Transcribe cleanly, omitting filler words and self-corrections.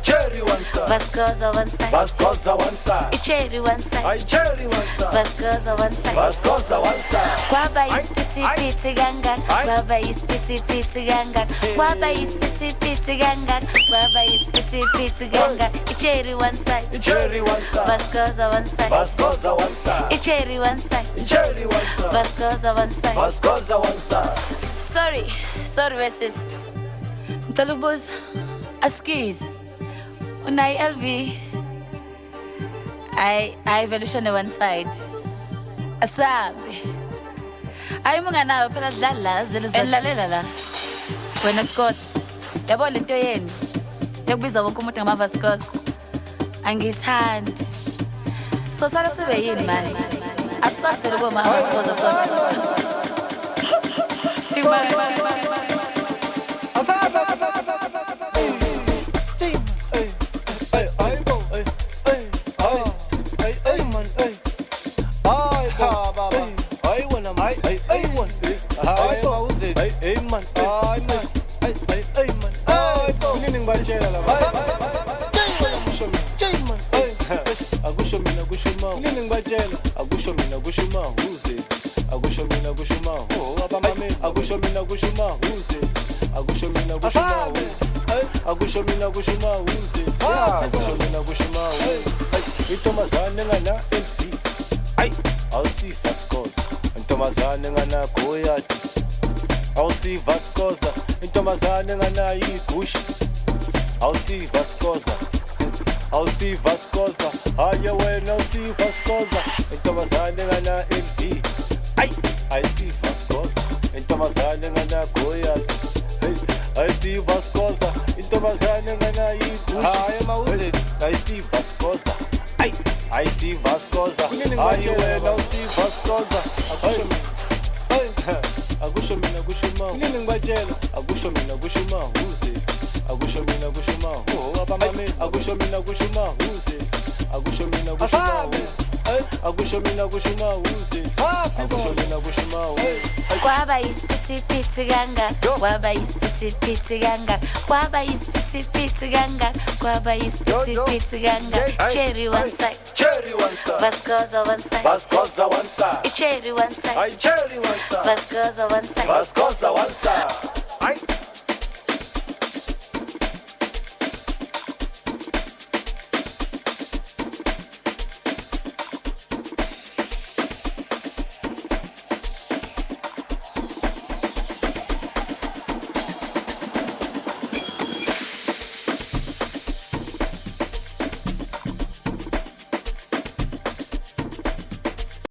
Cherry one side, Vascosa one side, Cherry one side, Vascosa one side, Kwaba is piti ganga, Kwaba is piti ganga, Kwaba is piti ganga, Kwaba is piti ganga, Cherry one side, Vascosa one side, Cherry one side, Vascosa one side. Sorry versus Talubos Askis Unai LV I evolution one side Asabi I mga na pala dala zilizalalela When Scott yabo lento yeni yakubiza wonke umuntu ngama Vascos angithandi so sala sibe yini manje asikwazi ukuba mama Vascos sonke Agushomina, intombazane ngana MP. Ay, awusi Vascosa, intombazane ngana Goyati. Awusi Vascosa, intombazane ngana Igushi. Awusi Vascosa, awusi Vascosa. Haye wena awusi Vascosa, intombazane ngana MP. Ay, awusi Vascosa, intombazane ngana Goyati. I see Vascosa, intombazane ngana Igushi. Haye mawuzi, I see Vascosa. I see Vascosa. Haye wena awusi Vascosa. Akusho mina kusho ma. Ngini ngibatshela. Akusho mina kusho ma. Uze. Akusho mina kusho ma. Oh abamame. Akusho mina kusho ma. Uze. Akusho mina kusho ma. Akusho mina kusho ma. Uze. Akusho mina kusho ma. Kwaba isiphithiphithi kanga, kwaba isiphithiphithi kanga, kwaba isiphithiphithi kanga, kwaba isiphithiphithi kanga. Cherry one side, Vascosa one side, Vascosa one side. Cherry one side, Cherry one side, Vascosa one side, Vascosa one side.